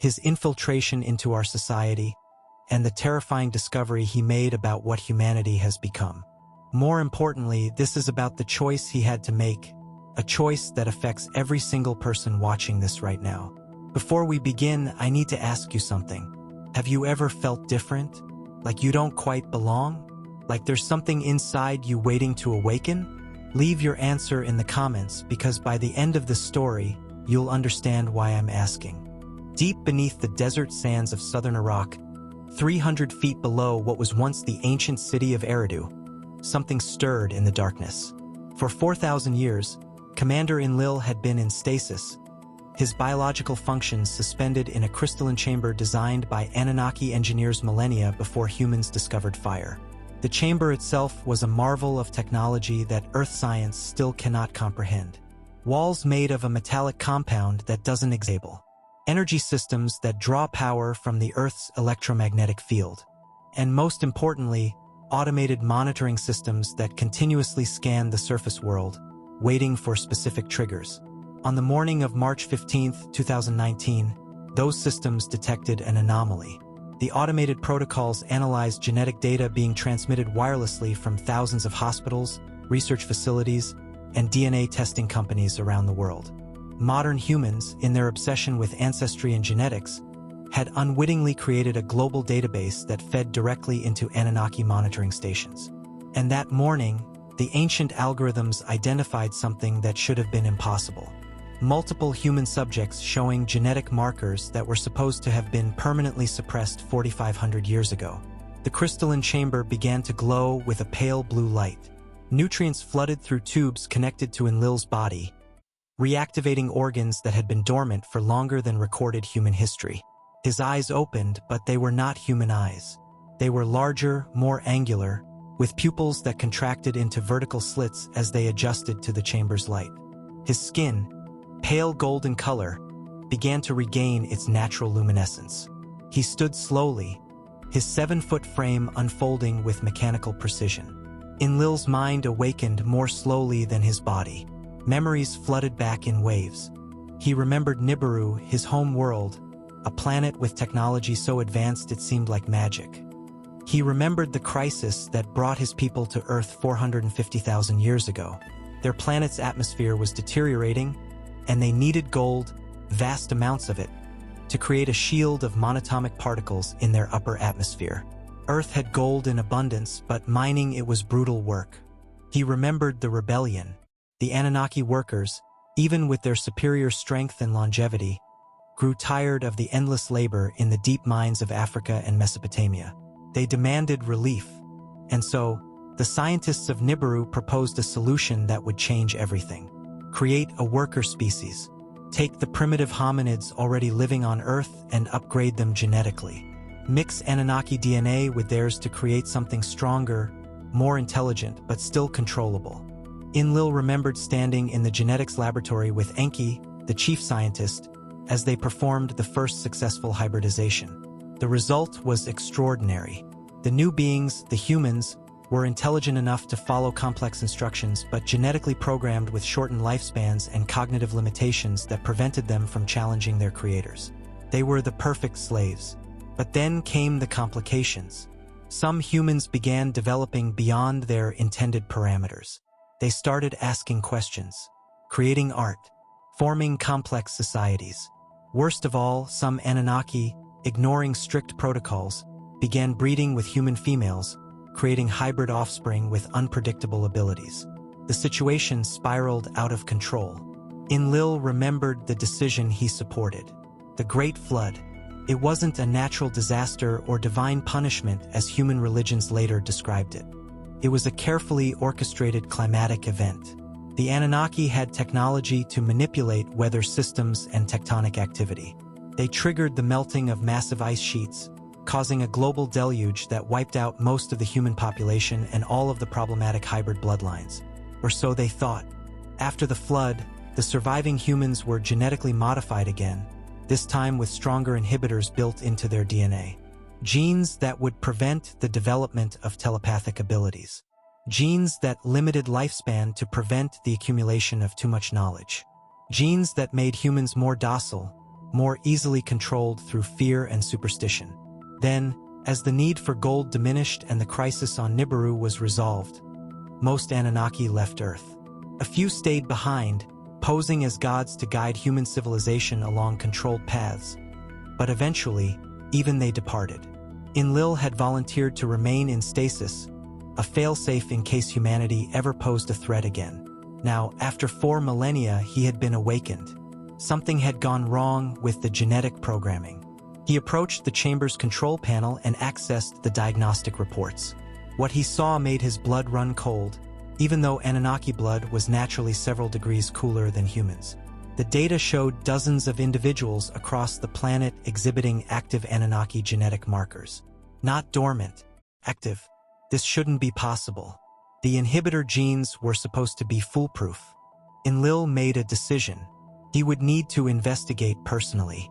his infiltration into our society, and the terrifying discovery he made about what humanity has become. More importantly, this is about the choice he had to make, a choice that affects every single person watching this right now. Before we begin, I need to ask you something. Have you ever felt different? Like you don't quite belong? Like there's something inside you waiting to awaken? Leave your answer in the comments, because by the end of this story, you'll understand why I'm asking. Deep beneath the desert sands of southern Iraq, 300 feet below what was once the ancient city of Eridu, something stirred in the darkness. For 4,000 years, Commander Enlil had been in stasis, his biological functions suspended in a crystalline chamber designed by Anunnaki engineers millennia before humans discovered fire. The chamber itself was a marvel of technology that Earth science still cannot comprehend. Walls made of a metallic compound that doesn't exist. Energy systems that draw power from the Earth's electromagnetic field. And most importantly, automated monitoring systems that continuously scan the surface world, waiting for specific triggers. On the morning of March 15, 2019, those systems detected an anomaly. The automated protocols analyzed genetic data being transmitted wirelessly from thousands of hospitals, research facilities, and DNA testing companies around the world. Modern humans, in their obsession with ancestry and genetics, had unwittingly created a global database that fed directly into Anunnaki monitoring stations. And that morning, the ancient algorithms identified something that should have been impossible. Multiple human subjects showing genetic markers that were supposed to have been permanently suppressed 4,500 years ago. The crystalline chamber began to glow with a pale blue light. Nutrients flooded through tubes connected to Enlil's body, reactivating organs that had been dormant for longer than recorded human history. His eyes opened, but they were not human eyes. They were larger, more angular, with pupils that contracted into vertical slits as they adjusted to the chamber's light. His skin, pale golden color, began to regain its natural luminescence. He stood slowly, his 7-foot frame unfolding with mechanical precision. Enlil's mind awakened more slowly than his body. Memories flooded back in waves. He remembered Nibiru, his home world, a planet with technology so advanced it seemed like magic. He remembered the crisis that brought his people to Earth 450,000 years ago. Their planet's atmosphere was deteriorating, and they needed gold, vast amounts of it, to create a shield of monatomic particles in their upper atmosphere. Earth had gold in abundance, but mining it was brutal work. He remembered the rebellion. The Anunnaki workers, even with their superior strength and longevity, grew tired of the endless labor in the deep mines of Africa and Mesopotamia. They demanded relief, and so, the scientists of Nibiru proposed a solution that would change everything. Create a worker species. Take the primitive hominids already living on Earth and upgrade them genetically. Mix Anunnaki DNA with theirs to create something stronger, more intelligent, but still controllable. Enlil remembered standing in the genetics laboratory with Enki, the chief scientist, as they performed the first successful hybridization. The result was extraordinary. The new beings, the humans, were intelligent enough to follow complex instructions, but genetically programmed with shortened lifespans and cognitive limitations that prevented them from challenging their creators. They were the perfect slaves. But then came the complications. Some humans began developing beyond their intended parameters. They started asking questions, creating art, forming complex societies. Worst of all, some Anunnaki, ignoring strict protocols, began breeding with human females, creating hybrid offspring with unpredictable abilities. The situation spiraled out of control. Enlil remembered the decision he supported. The Great Flood. It wasn't a natural disaster or divine punishment as human religions later described it. It was a carefully orchestrated climatic event. The Anunnaki had technology to manipulate weather systems and tectonic activity. They triggered the melting of massive ice sheets, causing a global deluge that wiped out most of the human population and all of the problematic hybrid bloodlines. Or so they thought. After the flood, the surviving humans were genetically modified again, this time with stronger inhibitors built into their DNA. Genes that would prevent the development of telepathic abilities. Genes that limited lifespan to prevent the accumulation of too much knowledge. Genes that made humans more docile, more easily controlled through fear and superstition. Then, as the need for gold diminished and the crisis on Nibiru was resolved, most Anunnaki left Earth. A few stayed behind, posing as gods to guide human civilization along controlled paths. But eventually, even they departed. Enlil had volunteered to remain in stasis, a failsafe in case humanity ever posed a threat again. Now, after 4 millennia, he had been awakened. Something had gone wrong with the genetic programming. He approached the chamber's control panel and accessed the diagnostic reports. What he saw made his blood run cold, even though Anunnaki blood was naturally several degrees cooler than humans. The data showed dozens of individuals across the planet exhibiting active Anunnaki genetic markers. Not dormant, active. This shouldn't be possible. The inhibitor genes were supposed to be foolproof. Enlil made a decision. He would need to investigate personally.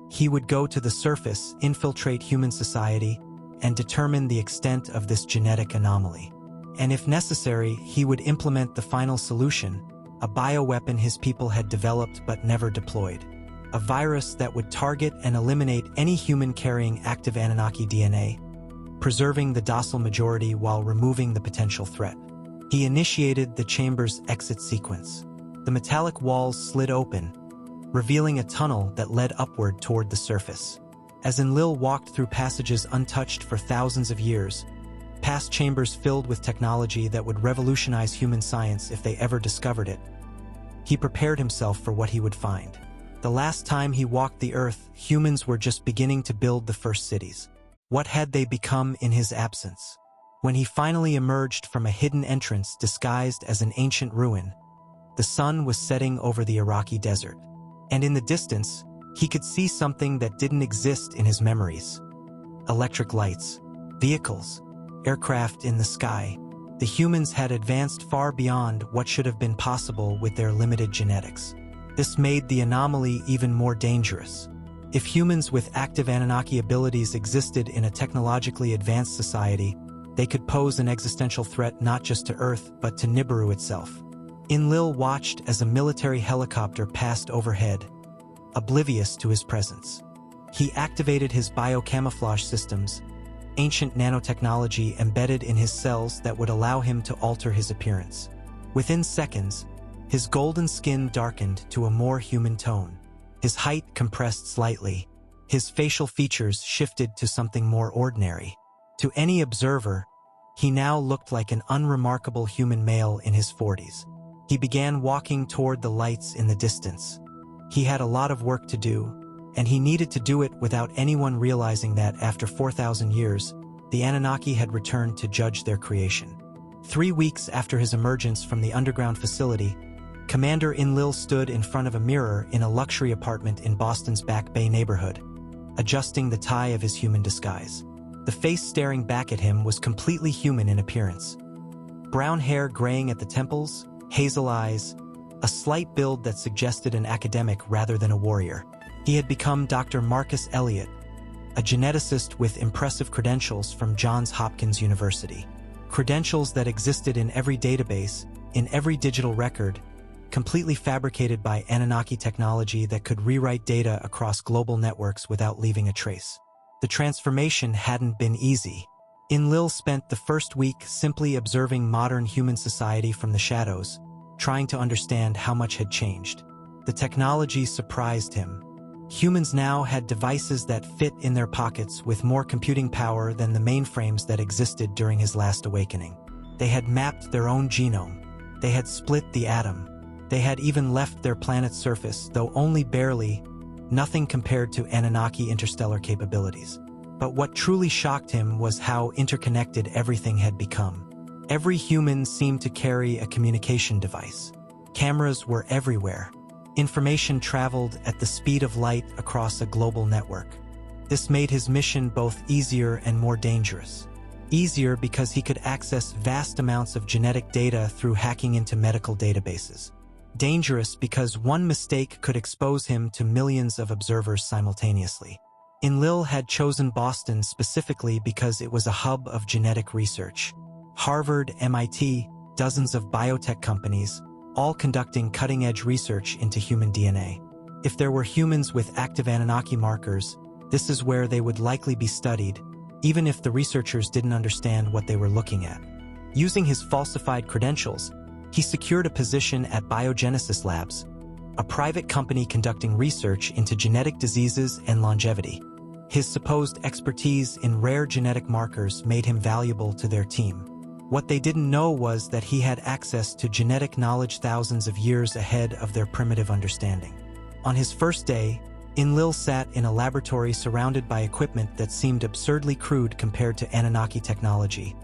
He would go to the surface, infiltrate human society, and determine the extent of this genetic anomaly. And if necessary, he would implement the final solution, a bioweapon his people had developed but never deployed. A virus that would target and eliminate any human carrying active Anunnaki DNA, preserving the docile majority while removing the potential threat. He initiated the chamber's exit sequence. The metallic walls slid open, revealing a tunnel that led upward toward the surface. As Enlil walked through passages untouched for thousands of years, past chambers filled with technology that would revolutionize human science if they ever discovered it, he prepared himself for what he would find. The last time he walked the Earth, humans were just beginning to build the first cities. What had they become in his absence? When he finally emerged from a hidden entrance disguised as an ancient ruin, the sun was setting over the Iraqi desert. And in the distance, he could see something that didn't exist in his memories. Electric lights, vehicles, aircraft in the sky. The humans had advanced far beyond what should have been possible with their limited genetics. This made the anomaly even more dangerous. If humans with active Anunnaki abilities existed in a technologically advanced society, they could pose an existential threat not just to Earth but to Nibiru itself. Enlil watched as a military helicopter passed overhead, oblivious to his presence. He activated his biocamouflage systems, ancient nanotechnology embedded in his cells that would allow him to alter his appearance. Within seconds, his golden skin darkened to a more human tone. His height compressed slightly. His facial features shifted to something more ordinary. To any observer, he now looked like an unremarkable human male in his 40s. He began walking toward the lights in the distance. He had a lot of work to do, and he needed to do it without anyone realizing that after 4,000 years, the Anunnaki had returned to judge their creation. 3 weeks after his emergence from the underground facility, Commander Enlil stood in front of a mirror in a luxury apartment in Boston's Back Bay neighborhood, adjusting the tie of his human disguise. The face staring back at him was completely human in appearance. Brown hair graying at the temples, hazel eyes, a slight build that suggested an academic rather than a warrior. He had become Dr. Marcus Elliott, a geneticist with impressive credentials from Johns Hopkins University. Credentials that existed in every database, in every digital record, completely fabricated by Anunnaki technology that could rewrite data across global networks without leaving a trace. The transformation hadn't been easy. Enlil spent the first week simply observing modern human society from the shadows, trying to understand how much had changed. The technology surprised him. Humans now had devices that fit in their pockets with more computing power than the mainframes that existed during his last awakening. They had mapped their own genome. They had split the atom. They had even left their planet's surface, though only barely, nothing compared to Anunnaki interstellar capabilities. But what truly shocked him was how interconnected everything had become. Every human seemed to carry a communication device. Cameras were everywhere. Information traveled at the speed of light across a global network. This made his mission both easier and more dangerous. Easier because he could access vast amounts of genetic data through hacking into medical databases. Dangerous because one mistake could expose him to millions of observers simultaneously. Enlil had chosen Boston specifically because it was a hub of genetic research. Harvard, MIT, dozens of biotech companies, all conducting cutting-edge research into human DNA. If there were humans with active Anunnaki markers, this is where they would likely be studied, even if the researchers didn't understand what they were looking at. Using his falsified credentials, he secured a position at Biogenesis Labs, a private company conducting research into genetic diseases and longevity. His supposed expertise in rare genetic markers made him valuable to their team. What they didn't know was that he had access to genetic knowledge thousands of years ahead of their primitive understanding. On his first day, Enlil sat in a laboratory surrounded by equipment that seemed absurdly crude compared to Anunnaki technology,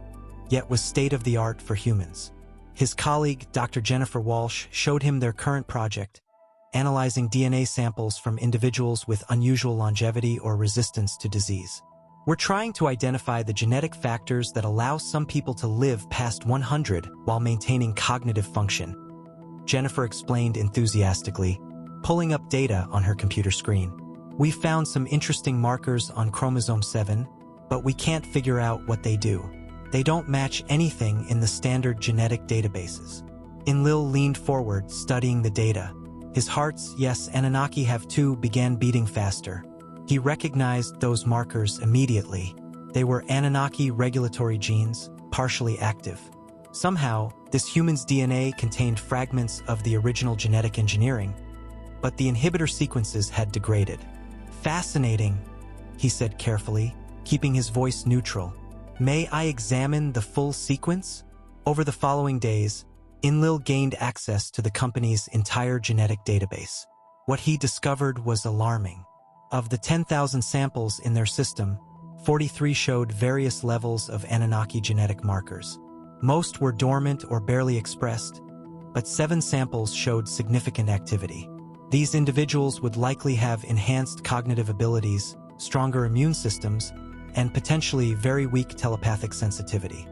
yet was state-of-the-art for humans. His colleague, Dr. Jennifer Walsh, showed him their current project, analyzing DNA samples from individuals with unusual longevity or resistance to disease. We're trying to identify the genetic factors that allow some people to live past 100 while maintaining cognitive function, Jennifer explained enthusiastically, pulling up data on her computer screen. We found some interesting markers on chromosome 7, but we can't figure out what they do. They don't match anything in the standard genetic databases. Enlil leaned forward, studying the data. His heart's "yes, Anunnaki have too" began beating faster. He recognized those markers immediately. They were Anunnaki regulatory genes, partially active. Somehow, this human's DNA contained fragments of the original genetic engineering, but the inhibitor sequences had degraded. "Fascinating," he said carefully, keeping his voice neutral. "May I examine the full sequence?" Over the following days, Enlil gained access to the company's entire genetic database. What he discovered was alarming. Of the 10,000 samples in their system, 43 showed various levels of Anunnaki genetic markers. Most were dormant or barely expressed, but 7 samples showed significant activity. These individuals would likely have enhanced cognitive abilities, stronger immune systems, and potentially very weak telepathic sensitivity.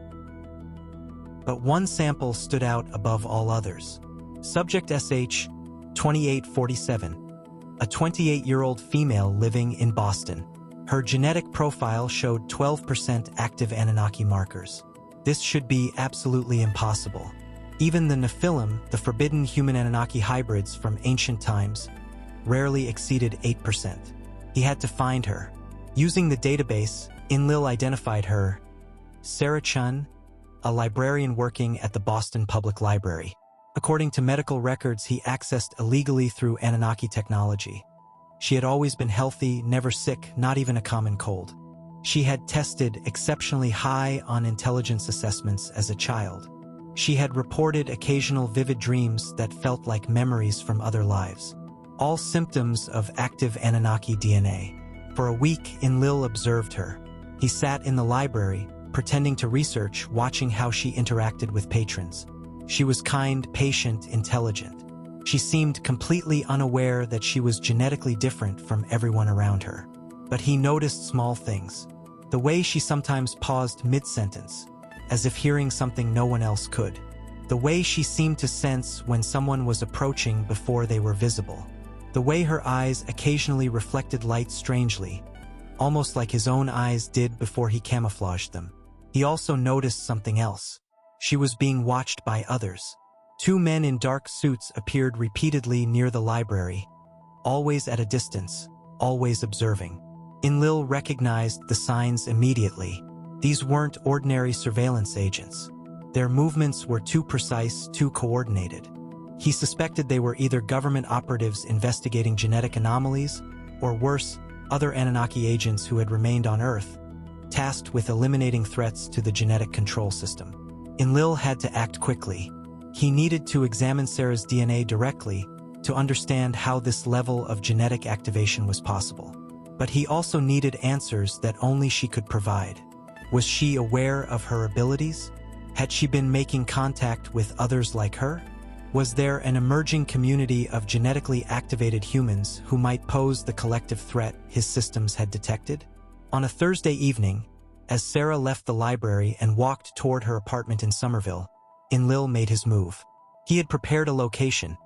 But one sample stood out above all others. Subject SH-2847, a 28-year-old female living in Boston. Her genetic profile showed 12% active Anunnaki markers. This should be absolutely impossible. Even the Nephilim, the forbidden human Anunnaki hybrids from ancient times, rarely exceeded 8%. He had to find her. Using the database, Enlil identified her, Sarah Chun, a librarian working at the Boston Public Library. According to medical records he accessed illegally through Anunnaki technology. She had always been healthy, never sick, not even a common cold. She had tested exceptionally high on intelligence assessments as a child. She had reported occasional vivid dreams that felt like memories from other lives. All symptoms of active Anunnaki DNA. For a week, Enlil observed her. He sat in the library, pretending to research, watching how she interacted with patrons. She was kind, patient, intelligent. She seemed completely unaware that she was genetically different from everyone around her. But he noticed small things. The way she sometimes paused mid-sentence, as if hearing something no one else could. The way she seemed to sense when someone was approaching before they were visible. The way her eyes occasionally reflected light strangely, almost like his own eyes did before he camouflaged them. He also noticed something else. She was being watched by others. 2 men in dark suits appeared repeatedly near the library, always at a distance, always observing. Enlil recognized the signs immediately. These weren't ordinary surveillance agents. Their movements were too precise, too coordinated. He suspected they were either government operatives investigating genetic anomalies, or worse, other Anunnaki agents who had remained on Earth, tasked with eliminating threats to the genetic control system. Enlil had to act quickly. He needed to examine Sarah's DNA directly to understand how this level of genetic activation was possible. But he also needed answers that only she could provide. Was she aware of her abilities? Had she been making contact with others like her? Was there an emerging community of genetically activated humans who might pose the collective threat his systems had detected? On a Thursday evening, as Sarah left the library and walked toward her apartment in Somerville, Enlil made his move. He had prepared a location,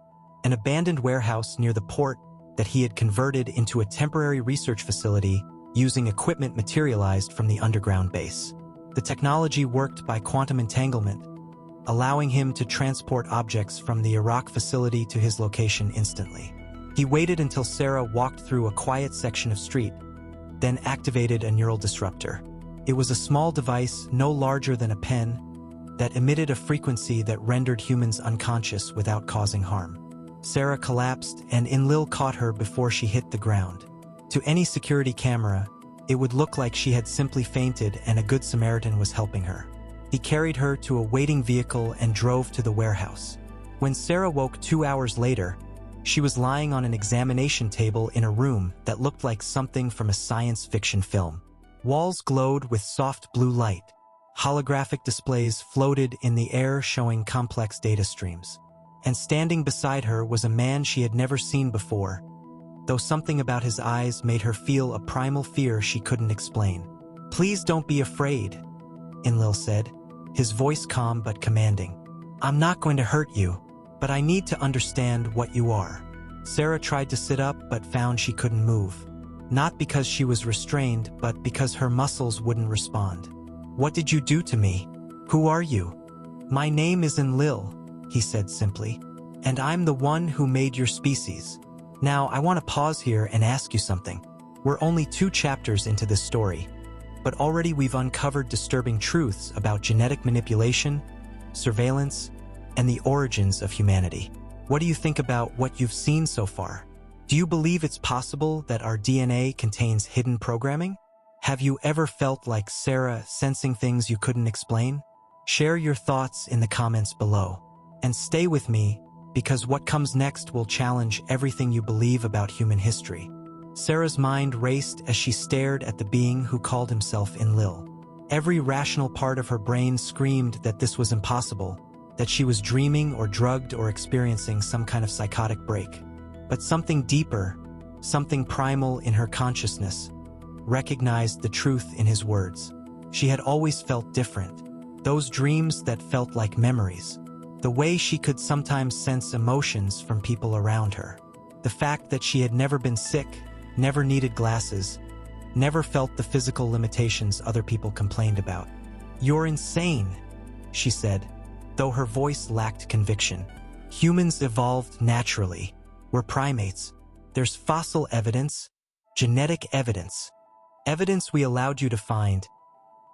an abandoned warehouse near the port that he had converted into a temporary research facility using equipment materialized from the underground base. The technology worked by quantum entanglement, allowing him to transport objects from the Iraq facility to his location instantly. He waited until Sarah walked through a quiet section of street, then activated a neural disruptor. It was a small device no larger than a pen that emitted a frequency that rendered humans unconscious without causing harm. Sarah collapsed, and Enlil caught her before she hit the ground. To any security camera, it would look like she had simply fainted and a good Samaritan was helping her. He carried her to a waiting vehicle and drove to the warehouse. When Sarah woke 2 hours later, she was lying on an examination table in a room that looked like something from a science fiction film. Walls glowed with soft blue light. Holographic displays floated in the air showing complex data streams. And standing beside her was a man she had never seen before, though something about his eyes made her feel a primal fear she couldn't explain. "Please don't be afraid," Enlil said, his voice calm but commanding. "I'm not going to hurt you, but I need to understand what you are." Sarah tried to sit up but found she couldn't move. Not because she was restrained, but because her muscles wouldn't respond. "What did you do to me? Who are you?" "My name is Enlil," he said simply, "and I'm the one who made your species. Now, I want to pause here and ask you something. We're only 2 chapters into this story, but already we've uncovered disturbing truths about genetic manipulation, surveillance, and the origins of humanity. What do you think about what you've seen so far? Do you believe it's possible that our DNA contains hidden programming? Have you ever felt like Sarah, sensing things you couldn't explain? Share your thoughts in the comments below. And stay with me, because what comes next will challenge everything you believe about human history. Sarah's mind raced as she stared at the being who called himself Enlil. Every rational part of her brain screamed that this was impossible, that she was dreaming or drugged or experiencing some kind of psychotic break. But something deeper, something primal in her consciousness, recognized the truth in his words. She had always felt different. Those dreams that felt like memories. The way she could sometimes sense emotions from people around her. The fact that she had never been sick, never needed glasses, never felt the physical limitations other people complained about. "You're insane," she said, though her voice lacked conviction. "Humans evolved naturally. We're primates. There's fossil evidence, genetic evidence. Evidence we allowed you to find."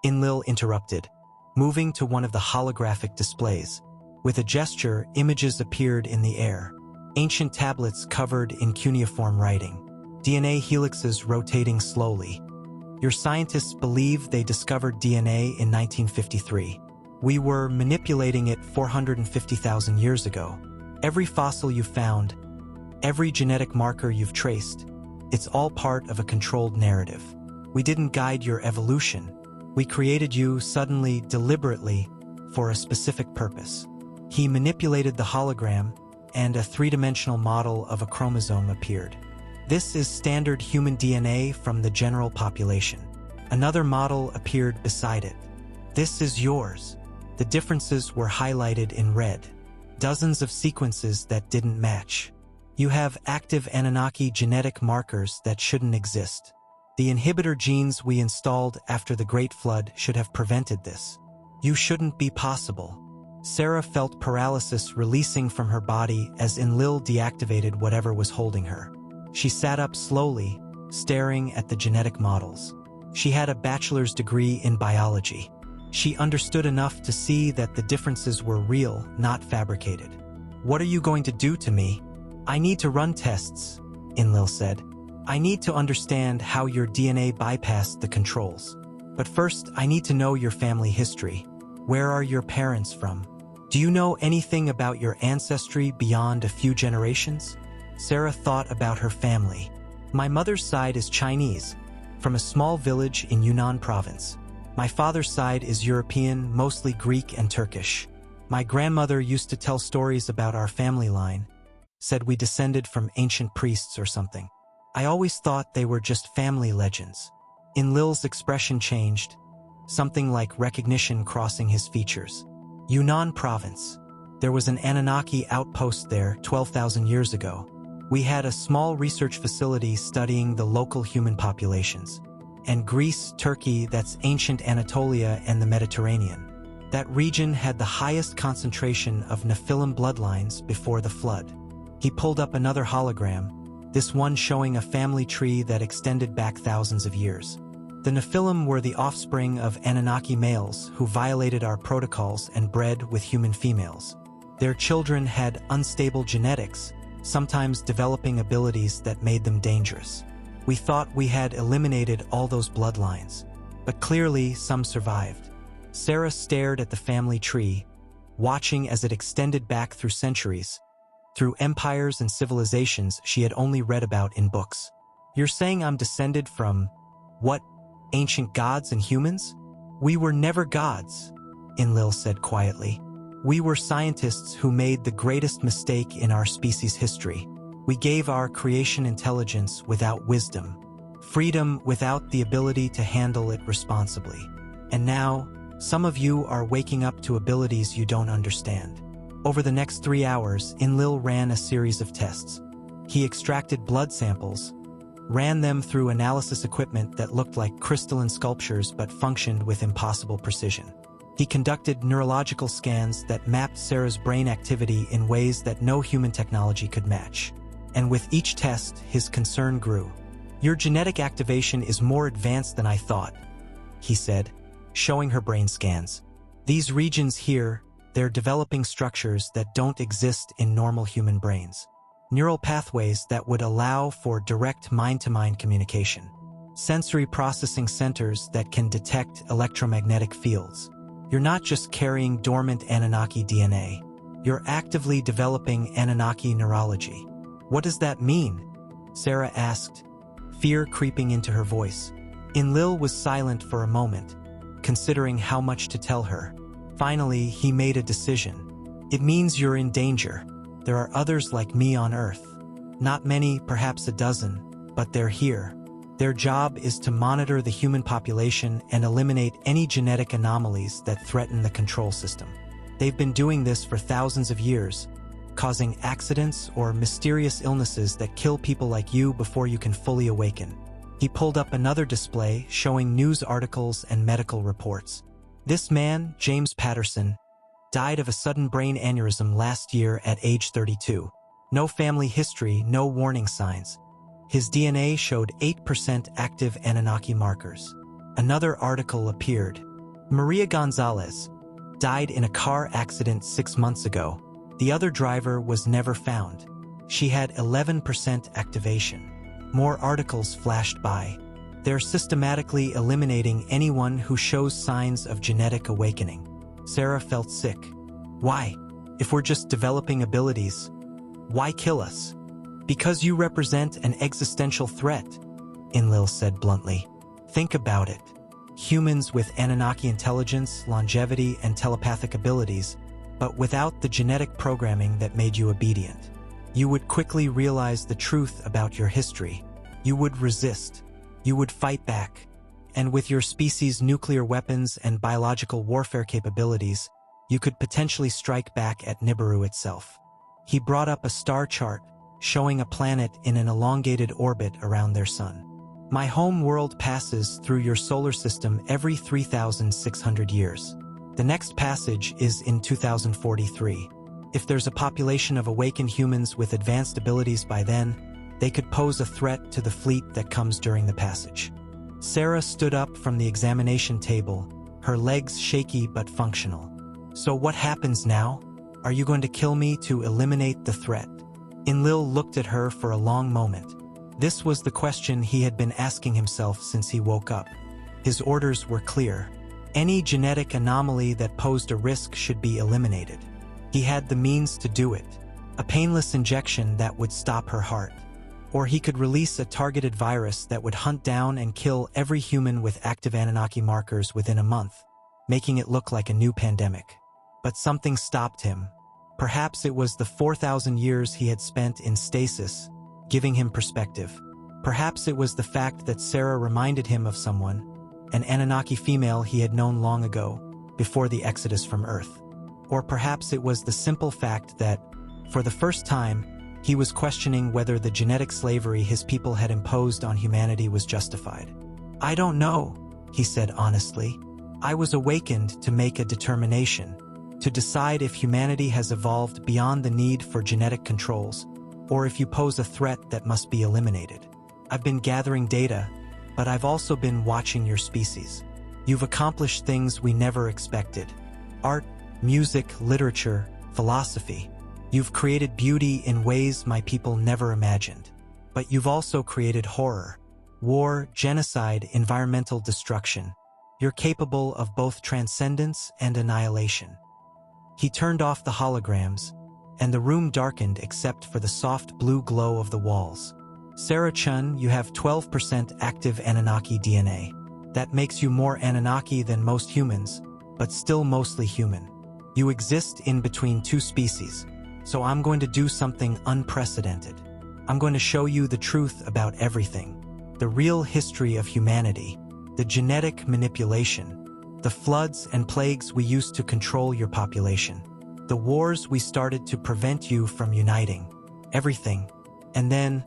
Enlil interrupted, moving to one of the holographic displays. With a gesture, images appeared in the air. Ancient tablets covered in cuneiform writing. DNA helixes rotating slowly. "Your scientists believe they discovered DNA in 1953. We were manipulating it 450,000 years ago. Every fossil you found, every genetic marker you've traced, it's all part of a controlled narrative. We didn't guide your evolution. We created you suddenly, deliberately, for a specific purpose." He manipulated the hologram, and a 3-dimensional model of a chromosome appeared. "This is standard human DNA from the general population." Another model appeared beside it. "This is yours." The differences were highlighted in red. Dozens of sequences that didn't match. "You have active Anunnaki genetic markers that shouldn't exist. The inhibitor genes we installed after the Great Flood should have prevented this. You shouldn't be possible." Sarah felt paralysis releasing from her body as Enlil deactivated whatever was holding her. She sat up slowly, staring at the genetic models. She had a bachelor's degree in biology. She understood enough to see that the differences were real, not fabricated. "What are you going to do to me?" "I need to run tests," Enlil said. "I need to understand how your DNA bypassed the controls. But first, I need to know your family history. Where are your parents from? Do you know anything about your ancestry beyond a few generations?" Sarah thought about her family. "My mother's side is Chinese, from a small village in Yunnan province. My father's side is European, mostly Greek and Turkish. My grandmother used to tell stories about our family line, said we descended from ancient priests or something. I always thought they were just family legends." Enlil's expression changed, something like recognition crossing his features. "Yunnan province. There was an Anunnaki outpost there 12,000 years ago. We had a small research facility studying the local human populations. And Greece, Turkey, that's ancient Anatolia and the Mediterranean. That region had the highest concentration of Nephilim bloodlines before the flood." He pulled up another hologram, this one showing a family tree that extended back thousands of years. The Nephilim were the offspring of Anunnaki males who violated our protocols and bred with human females. Their children had unstable genetics, sometimes developing abilities that made them dangerous. We thought we had eliminated all those bloodlines, but clearly some survived. Sarah stared at the family tree, watching as it extended back through centuries, through empires and civilizations she had only read about in books. You're saying I'm descended from, what, ancient gods and humans? We were never gods, Enlil said quietly. We were scientists who made the greatest mistake in our species' history. We gave our creation intelligence without wisdom, freedom without the ability to handle it responsibly. And now, some of you are waking up to abilities you don't understand. Over the next 3 hours, Enlil ran a series of tests. He extracted blood samples, ran them through analysis equipment that looked like crystalline sculptures but functioned with impossible precision. He conducted neurological scans that mapped Sarah's brain activity in ways that no human technology could match. And with each test, his concern grew. Your genetic activation is more advanced than I thought, he said, showing her brain scans. These regions here, they're developing structures that don't exist in normal human brains. Neural pathways that would allow for direct mind-to-mind communication. Sensory processing centers that can detect electromagnetic fields. You're not just carrying dormant Anunnaki DNA. You're actively developing Anunnaki neurology. What does that mean? Sarah asked, fear creeping into her voice. Enlil was silent for a moment, considering how much to tell her. Finally, he made a decision. It means you're in danger. There are others like me on Earth. Not many, perhaps a dozen, but they're here. Their job is to monitor the human population and eliminate any genetic anomalies that threaten the control system. They've been doing this for thousands of years, causing accidents or mysterious illnesses that kill people like you before you can fully awaken. He pulled up another display showing news articles and medical reports. This man, James Patterson, died of a sudden brain aneurysm last year at age 32. No family history, no warning signs. His DNA showed 8% active Anunnaki markers. Another article appeared. Maria Gonzalez died in a car accident 6 months ago. The other driver was never found. She had 11% activation. More articles flashed by. They're systematically eliminating anyone who shows signs of genetic awakening. Sarah felt sick. Why? If we're just developing abilities, why kill us? Because you represent an existential threat, Enlil said bluntly. Think about it. Humans with Anunnaki intelligence, longevity, and telepathic abilities, but without the genetic programming that made you obedient. You would quickly realize the truth about your history. You would resist. You would fight back. And with your species' nuclear weapons and biological warfare capabilities, you could potentially strike back at Nibiru itself. He brought up a star chart, showing a planet in an elongated orbit around their sun. My home world passes through your solar system every 3,600 years. The next passage is in 2043. If there's a population of awakened humans with advanced abilities by then, they could pose a threat to the fleet that comes during the passage. Sarah stood up from the examination table, her legs shaky but functional. So what happens now? Are you going to kill me to eliminate the threat? Enlil looked at her for a long moment. This was the question he had been asking himself since he woke up. His orders were clear. Any genetic anomaly that posed a risk should be eliminated. He had the means to do it. A painless injection that would stop her heart. Or he could release a targeted virus that would hunt down and kill every human with active Anunnaki markers within a month, making it look like a new pandemic. But something stopped him. Perhaps it was the 4,000 years he had spent in stasis, giving him perspective. Perhaps it was the fact that Sarah reminded him of someone, an Anunnaki female he had known long ago, before the exodus from Earth. Or perhaps it was the simple fact that, for the first time, he was questioning whether the genetic slavery his people had imposed on humanity was justified. I don't know, he said honestly. I was awakened to make a determination, to decide if humanity has evolved beyond the need for genetic controls, or if you pose a threat that must be eliminated. I've been gathering data, but I've also been watching your species. You've accomplished things we never expected. Art, music, literature, philosophy. You've created beauty in ways my people never imagined. But you've also created horror, war, genocide, environmental destruction. You're capable of both transcendence and annihilation. He turned off the holograms, and the room darkened except for the soft blue glow of the walls. Sarah Chun, you have 12% active Anunnaki DNA. That makes you more Anunnaki than most humans, but still mostly human. You exist in between two species, so I'm going to do something unprecedented. I'm going to show you the truth about everything. The real history of humanity, the genetic manipulation, the floods and plagues we used to control your population, the wars we started to prevent you from uniting, everything. And then,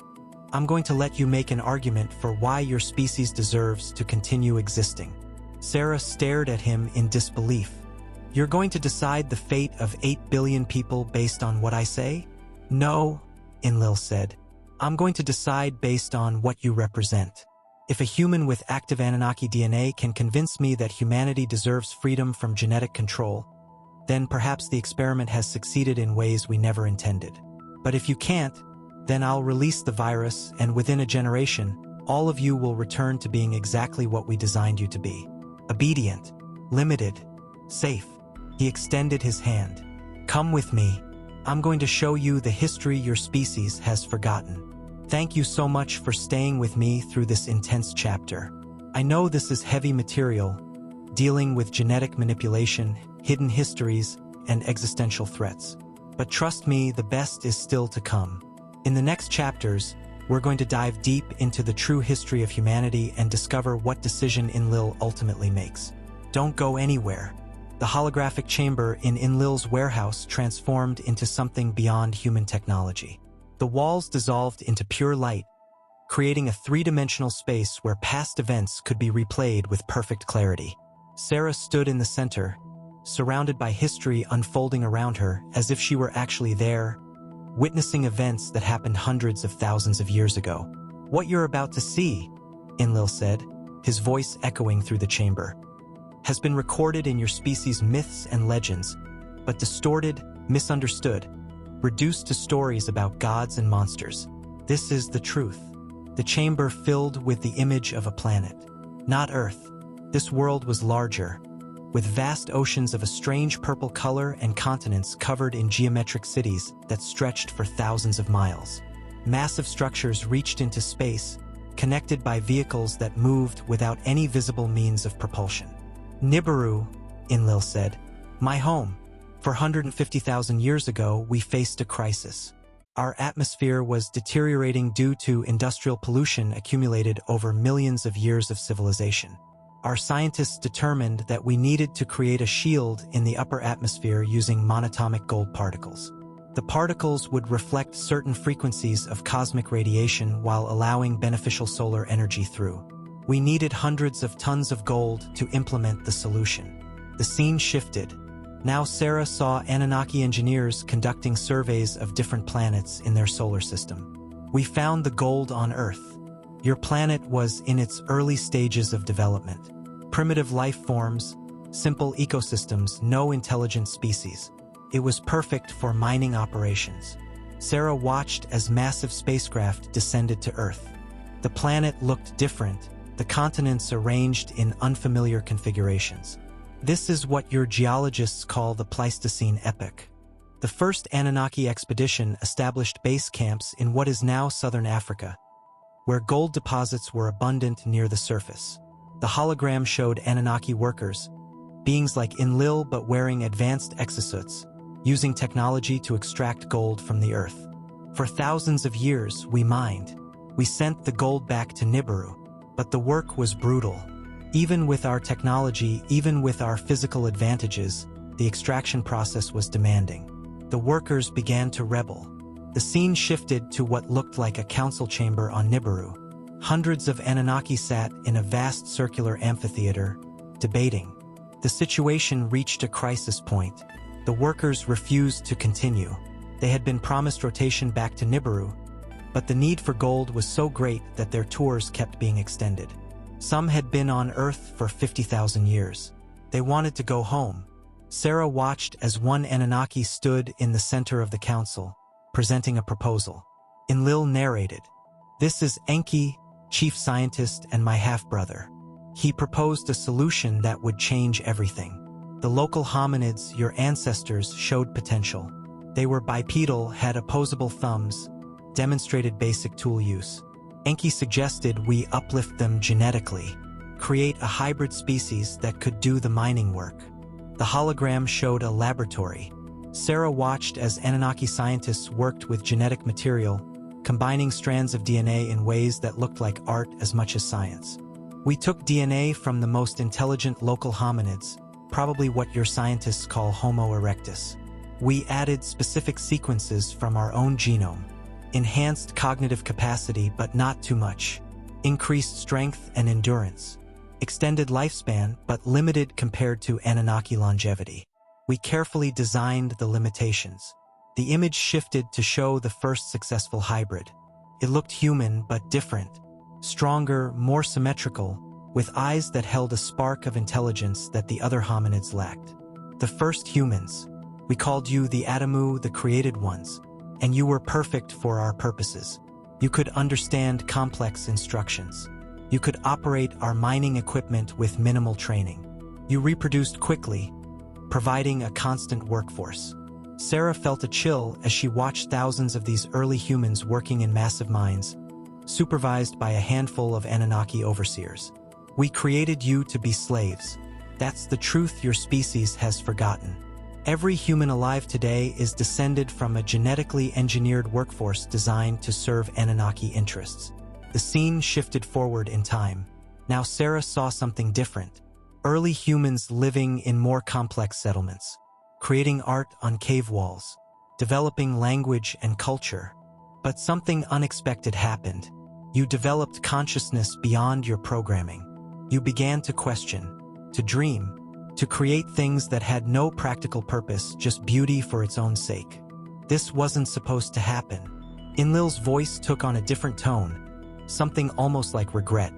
I'm going to let you make an argument for why your species deserves to continue existing. Sarah stared at him in disbelief. You're going to decide the fate of 8 billion people based on what I say? No, Enlil said. I'm going to decide based on what you represent. If a human with active Anunnaki DNA can convince me that humanity deserves freedom from genetic control, then perhaps the experiment has succeeded in ways we never intended. But if you can't, then I'll release the virus, and within a generation, all of you will return to being exactly what we designed you to be. Obedient, limited, safe. He extended his hand. Come with me. I'm going to show you the history your species has forgotten. Thank you so much for staying with me through this intense chapter. I know this is heavy material, dealing with genetic manipulation, hidden histories, and existential threats. But trust me, the best is still to come. In the next chapters, we're going to dive deep into the true history of humanity and discover what decision Enlil ultimately makes. Don't go anywhere. The holographic chamber in Enlil's warehouse transformed into something beyond human technology. The walls dissolved into pure light, creating a three-dimensional space where past events could be replayed with perfect clarity. Sarah stood in the center, surrounded by history unfolding around her as if she were actually there, witnessing events that happened hundreds of thousands of years ago. What you're about to see, Enlil said, his voice echoing through the chamber, has been recorded in your species' myths and legends, but distorted, misunderstood, reduced to stories about gods and monsters. This is the truth. The chamber filled with the image of a planet, not Earth. This world was larger, with vast oceans of a strange purple color and continents covered in geometric cities that stretched for thousands of miles. Massive structures reached into space, connected by vehicles that moved without any visible means of propulsion. Nibiru, Enlil said, my home. For 150,000 years ago, we faced a crisis. Our atmosphere was deteriorating due to industrial pollution accumulated over millions of years of civilization. Our scientists determined that we needed to create a shield in the upper atmosphere using monatomic gold particles. The particles would reflect certain frequencies of cosmic radiation while allowing beneficial solar energy through. We needed hundreds of tons of gold to implement the solution. The scene shifted. Now Sarah saw Anunnaki engineers conducting surveys of different planets in their solar system. We found the gold on Earth. Your planet was in its early stages of development. Primitive life forms, simple ecosystems, no intelligent species. It was perfect for mining operations. Sarah watched as massive spacecraft descended to Earth. The planet looked different, the continents arranged in unfamiliar configurations. This is what your geologists call the Pleistocene epoch. The first Anunnaki expedition established base camps in what is now southern Africa, where gold deposits were abundant near the surface. The hologram showed Anunnaki workers, beings like Enlil but wearing advanced exosuits, using technology to extract gold from the earth. For thousands of years, we mined. We sent the gold back to Nibiru, but the work was brutal. Even with our technology, even with our physical advantages, the extraction process was demanding. The workers began to rebel. The scene shifted to what looked like a council chamber on Nibiru. Hundreds of Anunnaki sat in a vast circular amphitheater, debating. The situation reached a crisis point. The workers refused to continue. They had been promised rotation back to Nibiru, but the need for gold was so great that their tours kept being extended. Some had been on Earth for 50,000 years. They wanted to go home. Sarah watched as one Anunnaki stood in the center of the council, presenting a proposal. Enlil narrated, "This is Enki, chief scientist and my half-brother. He proposed a solution that would change everything. The local hominids, your ancestors, showed potential. They were bipedal, had opposable thumbs, demonstrated basic tool use. Enki suggested we uplift them genetically, create a hybrid species that could do the mining work." The hologram showed a laboratory. Sarah watched as Anunnaki scientists worked with genetic material, combining strands of DNA in ways that looked like art as much as science. "We took DNA from the most intelligent local hominids, probably what your scientists call Homo erectus. We added specific sequences from our own genome, enhanced cognitive capacity but not too much, increased strength and endurance, extended lifespan but limited compared to Anunnaki longevity. We carefully designed the limitations." The image shifted to show the first successful hybrid. It looked human but different, stronger, more symmetrical, with eyes that held a spark of intelligence that the other hominids lacked. "The first humans. We called you the Adamu, the created ones, and you were perfect for our purposes. You could understand complex instructions. You could operate our mining equipment with minimal training. You reproduced quickly, providing a constant workforce." Sarah felt a chill as she watched thousands of these early humans working in massive mines, supervised by a handful of Anunnaki overseers. "We created you to be slaves. That's the truth your species has forgotten. Every human alive today is descended from a genetically engineered workforce designed to serve Anunnaki interests." The scene shifted forward in time. Now Sarah saw something different. Early humans living in more complex settlements, creating art on cave walls, developing language and culture. But something unexpected happened. You developed consciousness beyond your programming. You began to question, to dream, to create things that had no practical purpose, just beauty for its own sake. This wasn't supposed to happen. Enlil's voice took on a different tone, something almost like regret.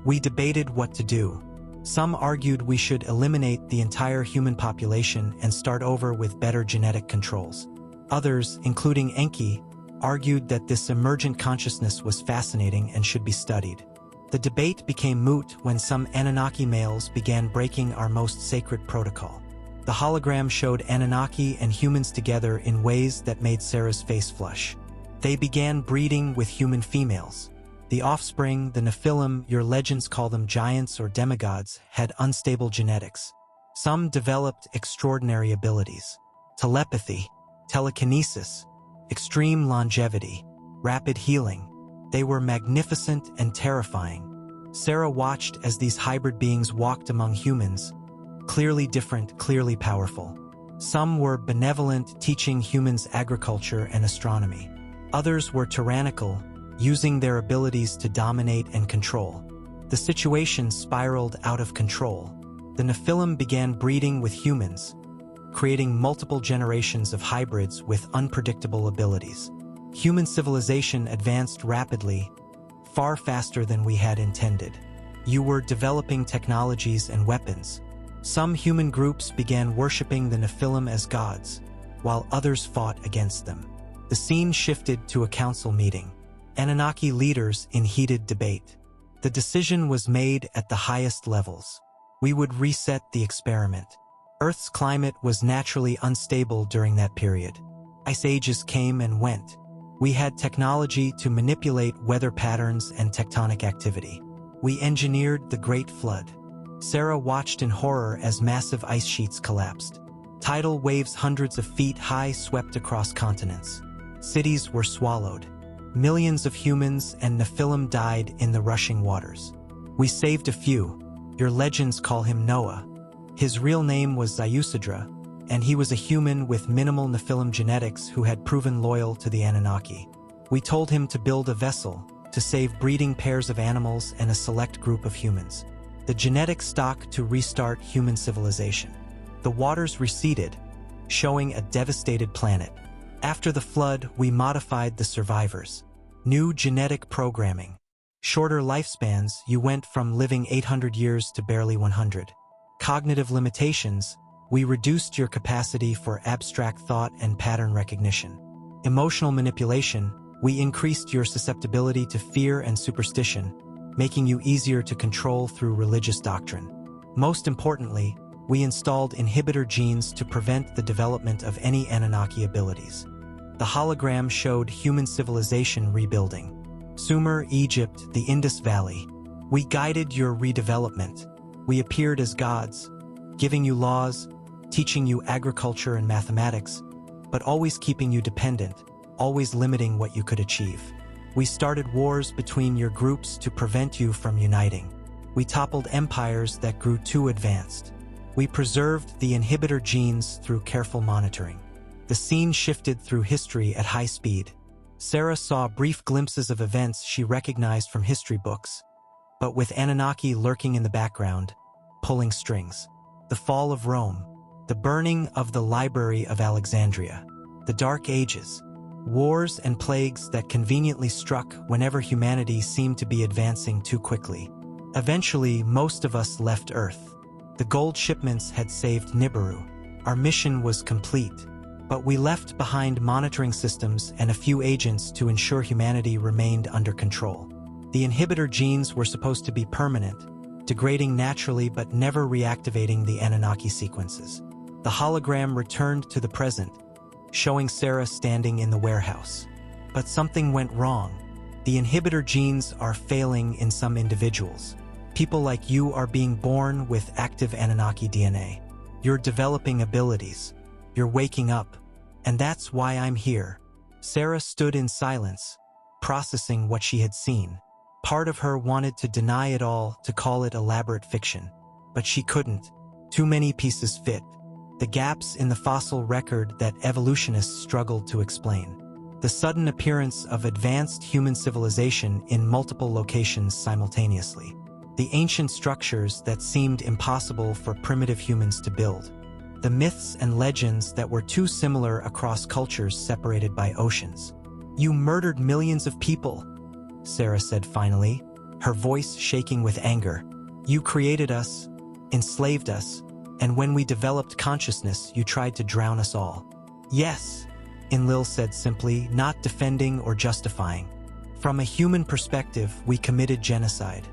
"We debated what to do. Some argued we should eliminate the entire human population and start over with better genetic controls. Others, including Enki, argued that this emergent consciousness was fascinating and should be studied. The debate became moot when some Anunnaki males began breaking our most sacred protocol. The hologram showed Anunnaki and humans together in ways that made Sarah's face flush. They began breeding with human females. The offspring, the Nephilim, your legends call them giants or demigods, had unstable genetics. Some developed extraordinary abilities: telepathy, telekinesis, extreme longevity, rapid healing. They were magnificent and terrifying. Sarah watched as these hybrid beings walked among humans, clearly different, clearly powerful. Some were benevolent, teaching humans agriculture and astronomy. Others were tyrannical, using their abilities to dominate and control. The situation spiraled out of control. The Nephilim began breeding with humans, creating multiple generations of hybrids with unpredictable abilities. Human civilization advanced rapidly, far faster than we had intended. You were developing technologies and weapons. Some human groups began worshipping the Nephilim as gods, while others fought against them. The scene shifted to a council meeting. Anunnaki leaders in heated debate. The decision was made at the highest levels. We would reset the experiment. Earth's climate was naturally unstable during that period. Ice ages came and went. We had technology to manipulate weather patterns and tectonic activity. We engineered the Great Flood. Sarah watched in horror as massive ice sheets collapsed. Tidal waves hundreds of feet high swept across continents. Cities were swallowed. Millions of humans and Nephilim died in the rushing waters. We saved a few. Your legends call him Noah. His real name was Zayusadra, and he was a human with minimal Nephilim genetics who had proven loyal to the Anunnaki. We told him to build a vessel to save breeding pairs of animals and a select group of humans. The genetic stock to restart human civilization. The waters receded, showing a devastated planet. After the flood, we modified the survivors. New genetic programming. Shorter lifespans, you went from living 800 years to barely 100. Cognitive limitations, we reduced your capacity for abstract thought and pattern recognition. Emotional manipulation, we increased your susceptibility to fear and superstition, making you easier to control through religious doctrine. Most importantly, we installed inhibitor genes to prevent the development of any Anunnaki abilities. The hologram showed human civilization rebuilding. Sumer, Egypt, the Indus Valley. We guided your redevelopment. We appeared as gods, giving you laws, teaching you agriculture and mathematics, but always keeping you dependent, always limiting what you could achieve. We started wars between your groups to prevent you from uniting. We toppled empires that grew too advanced. We preserved the inhibitor genes through careful monitoring. The scene shifted through history at high speed. Sarah saw brief glimpses of events she recognized from history books, but with Anunnaki lurking in the background, pulling strings. The fall of Rome, the burning of the Library of Alexandria, the Dark Ages, wars and plagues that conveniently struck whenever humanity seemed to be advancing too quickly. Eventually, most of us left Earth. The gold shipments had saved Nibiru. Our mission was complete, but we left behind monitoring systems and a few agents to ensure humanity remained under control. The inhibitor genes were supposed to be permanent, degrading naturally but never reactivating the Anunnaki sequences. The hologram returned to the present, showing Sarah standing in the warehouse. But something went wrong. The inhibitor genes are failing in some individuals. People like you are being born with active Anunnaki DNA. You're developing abilities. You're waking up. And that's why I'm here. Sarah stood in silence, processing what she had seen. Part of her wanted to deny it all, to call it elaborate fiction. But she couldn't. Too many pieces fit. The gaps in the fossil record that evolutionists struggled to explain. The sudden appearance of advanced human civilization in multiple locations simultaneously. The ancient structures that seemed impossible for primitive humans to build. The myths and legends that were too similar across cultures separated by oceans. You murdered millions of people, Sarah said finally, her voice shaking with anger. You created us, enslaved us, and when we developed consciousness, you tried to drown us all. Yes, Enlil said simply, not defending or justifying. From a human perspective, we committed genocide.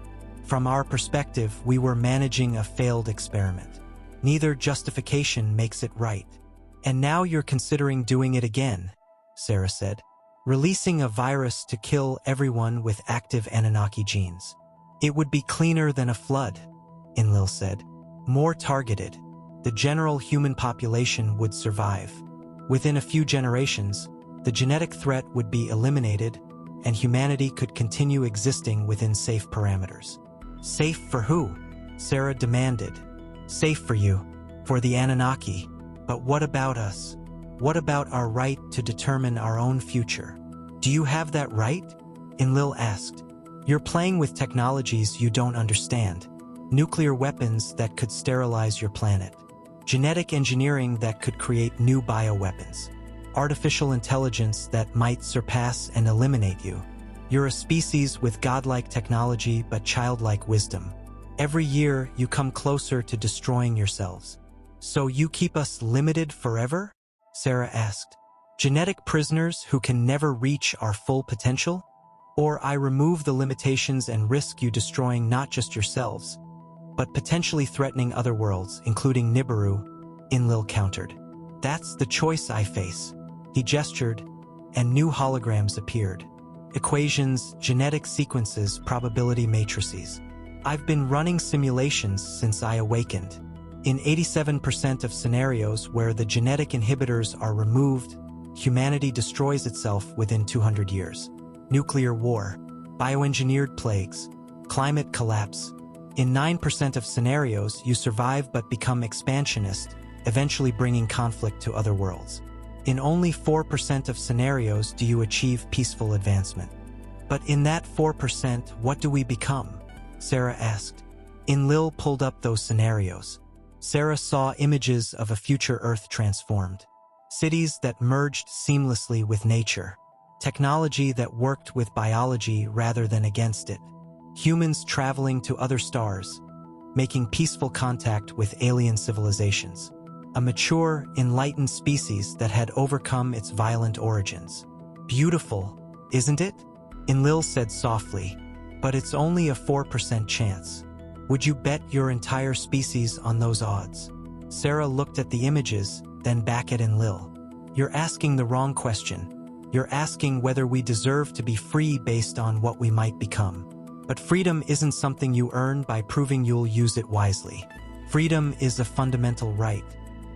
From our perspective, we were managing a failed experiment. Neither justification makes it right. And now you're considering doing it again, Sarah said. Releasing a virus to kill everyone with active Anunnaki genes. It would be cleaner than a flood, Enlil said. More targeted. The general human population would survive. Within a few generations, the genetic threat would be eliminated, and humanity could continue existing within safe parameters. Safe for who? Sarah demanded. Safe for you, for the Anunnaki. But what about us? What about our right to determine our own future? Do you have that right? Enlil asked. You're playing with technologies you don't understand. Nuclear weapons that could sterilize your planet. Genetic engineering that could create new bioweapons. Artificial intelligence that might surpass and eliminate you. You're a species with godlike technology but childlike wisdom. Every year, you come closer to destroying yourselves. So you keep us limited forever? Sarah asked. Genetic prisoners who can never reach our full potential? Or I remove the limitations and risk you destroying not just yourselves, but potentially threatening other worlds, including Nibiru, Enlil countered. That's the choice I face. He gestured, and new holograms appeared. Equations, genetic sequences, probability matrices. I've been running simulations since I awakened. In 87% of scenarios where the genetic inhibitors are removed, humanity destroys itself within 200 years. Nuclear war, bioengineered plagues, climate collapse. In 9% of scenarios, you survive but become expansionist, eventually bringing conflict to other worlds. In only 4% of scenarios do you achieve peaceful advancement. But in that 4%, what do we become? Sarah asked. Enlil pulled up those scenarios. Sarah saw images of a future Earth transformed. cities that merged seamlessly with nature, technology that worked with biology rather than against it, humans traveling to other stars, making peaceful contact with alien civilizations, a mature, enlightened species that had overcome its violent origins. Beautiful, isn't it? Enlil said softly, but it's only a 4% chance. Would you bet your entire species on those odds? Sarah looked at the images, then back at Enlil. You're asking the wrong question. You're asking whether we deserve to be free based on what we might become. But freedom isn't something you earn by proving you'll use it wisely. Freedom is a fundamental right.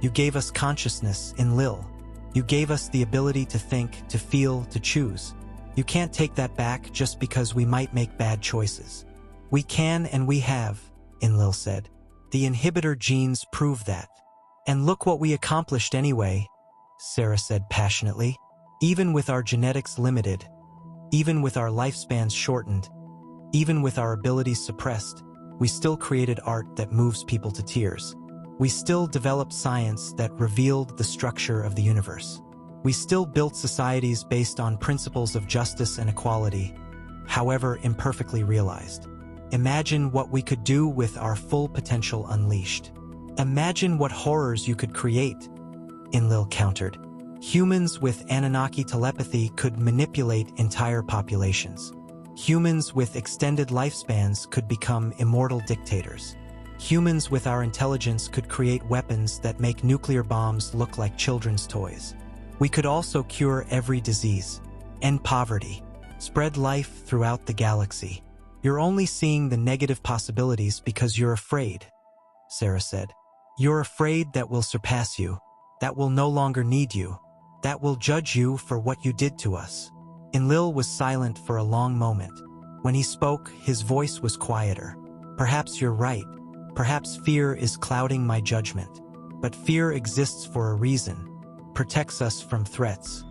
You gave us consciousness, Enlil. You gave us the ability to think, to feel, to choose. You can't take that back just because we might make bad choices. We can and we have, Enlil said. The inhibitor genes prove that. And look what we accomplished anyway, Sarah said passionately. Even with our genetics limited, even with our lifespans shortened, even with our abilities suppressed, we still created art that moves people to tears. We still developed science that revealed the structure of the universe. We still built societies based on principles of justice and equality, however imperfectly realized. Imagine what we could do with our full potential unleashed. Imagine what horrors you could create, Enlil countered. Humans with Anunnaki telepathy could manipulate entire populations. Humans with extended lifespans could become immortal dictators. Humans with our intelligence could create weapons that make nuclear bombs look like children's toys. We could also cure every disease, end poverty, spread life throughout the galaxy. You're only seeing the negative possibilities because you're afraid, Sarah said. You're afraid that we'll surpass you, that we'll no longer need you, that we'll judge you for what you did to us. Enlil was silent for a long moment. When he spoke, his voice was quieter. Perhaps you're right. Perhaps fear is clouding my judgment. But fear exists for a reason. Protects us from threats.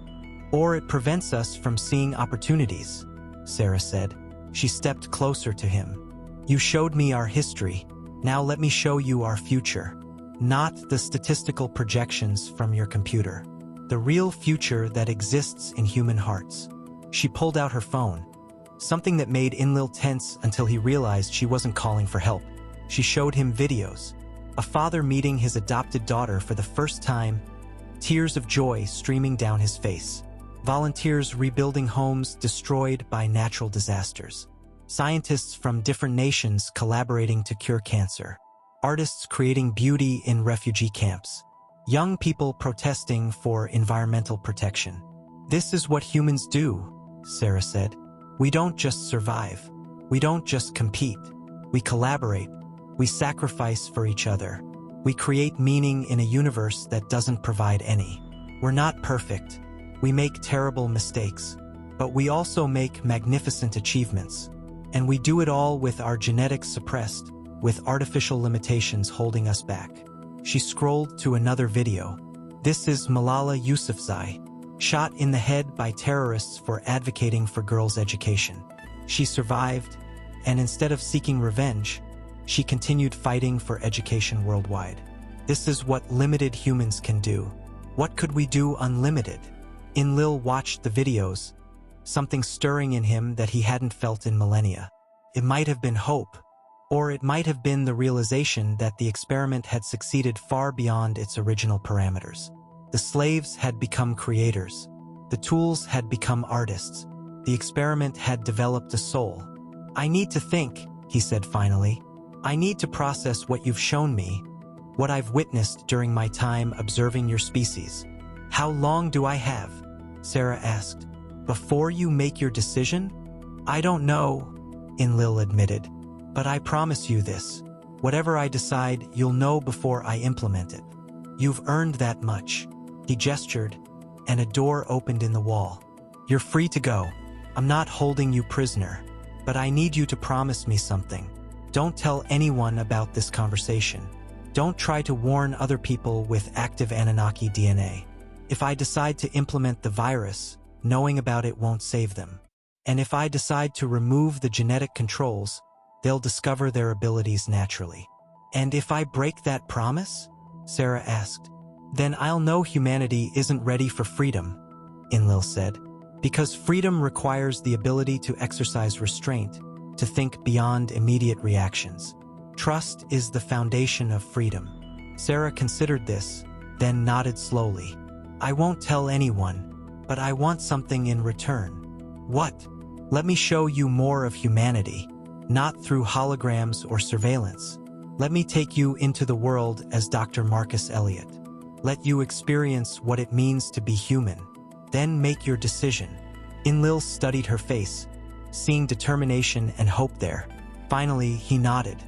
Or it prevents us from seeing opportunities, Sarah said. She stepped closer to him. You showed me our history. Now let me show you our future. Not the statistical projections from your computer. The real future that exists in human hearts. She pulled out her phone, something that made Enlil tense until he realized she wasn't calling for help. She showed him videos. A father meeting his adopted daughter for the first time, tears of joy streaming down his face. Volunteers rebuilding homes destroyed by natural disasters. Scientists from different nations collaborating to cure cancer. Artists creating beauty in refugee camps. Young people protesting for environmental protection. This is what humans do, Sarah said. We don't just survive. We don't just compete. We collaborate. We sacrifice for each other. We create meaning in a universe that doesn't provide any. We're not perfect. We make terrible mistakes. But we also make magnificent achievements. And we do it all with our genetics suppressed, with artificial limitations holding us back. She scrolled to another video. This is Malala Yousafzai, shot in the head by terrorists for advocating for girls' education. She survived, and instead of seeking revenge, she continued fighting for education worldwide. This is what limited humans can do. What could we do unlimited? Enlil watched the videos, something stirring in him that he hadn't felt in millennia. It might have been hope, or it might have been the realization that the experiment had succeeded far beyond its original parameters. The slaves had become creators. The tools had become artists. The experiment had developed a soul. I need to think, he said finally. I need to process what you've shown me, what I've witnessed during my time observing your species. How long do I have? Sarah asked. Before you make your decision? I don't know, Enlil admitted. But I promise you this. Whatever I decide, you'll know before I implement it. You've earned that much. He gestured, and a door opened in the wall. You're free to go. I'm not holding you prisoner. But I need you to promise me something. Don't tell anyone about this conversation. Don't try to warn other people with active Anunnaki DNA. If I decide to implement the virus, knowing about it won't save them. And if I decide to remove the genetic controls, they'll discover their abilities naturally. And if I break that promise? Sarah asked. Then I'll know humanity isn't ready for freedom, Enlil said. Because freedom requires the ability to exercise restraint, to think beyond immediate reactions. Trust is the foundation of freedom. Sarah considered this, then nodded slowly. I won't tell anyone, but I want something in return. What? Let me show you more of humanity, not through holograms or surveillance. Let me take you into the world as Dr. Marcus Elliot. Let you experience what it means to be human. Then make your decision. Enlil studied her face, seeing determination and hope there. Finally, he nodded.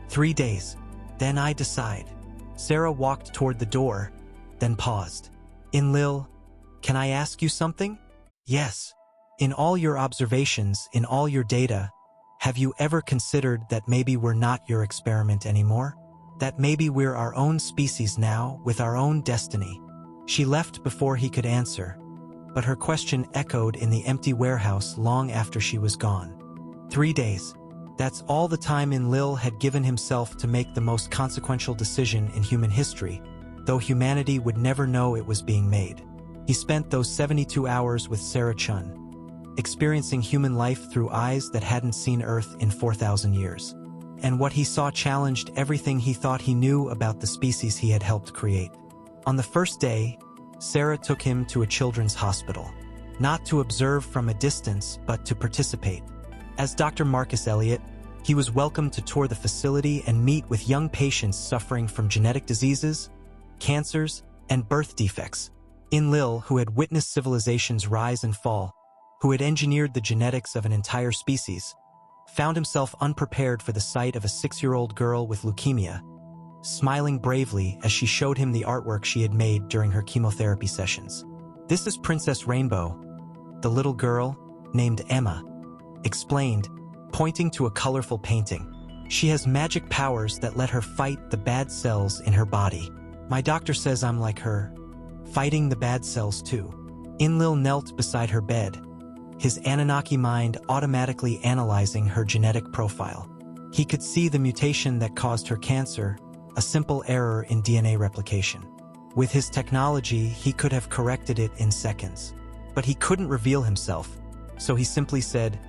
3 days. Then I decide. Sarah walked toward the door, then paused. Enlil, can I ask you something? Yes. In all your observations, in all your data, have you ever considered that maybe we're not your experiment anymore? That maybe we're our own species now, with our own destiny? She left before he could answer, but her question echoed in the empty warehouse long after she was gone. 3 days. That's all the time Enlil had given himself to make the most consequential decision in human history, though humanity would never know it was being made. He spent those 72 hours with Sarah Chun, experiencing human life through eyes that hadn't seen Earth in 4,000 years. And what he saw challenged everything he thought he knew about the species he had helped create. On the first day, Sarah took him to a children's hospital, not to observe from a distance, but to participate. As Dr. Marcus Elliot, he was welcomed to tour the facility and meet with young patients suffering from genetic diseases, cancers, and birth defects. Enlil, who had witnessed civilizations rise and fall, who had engineered the genetics of an entire species, found himself unprepared for the sight of a 6-year-old girl with leukemia, smiling bravely as she showed him the artwork she had made during her chemotherapy sessions. This is Princess Rainbow, the little girl, named Emma, explained, pointing to a colorful painting. She has magic powers that let her fight the bad cells in her body. My doctor says I'm like her, fighting the bad cells too. Enlil knelt beside her bed, his Anunnaki mind automatically analyzing her genetic profile. He could see the mutation that caused her cancer, a simple error in DNA replication. With his technology, he could have corrected it in seconds. But he couldn't reveal himself, so he simply said,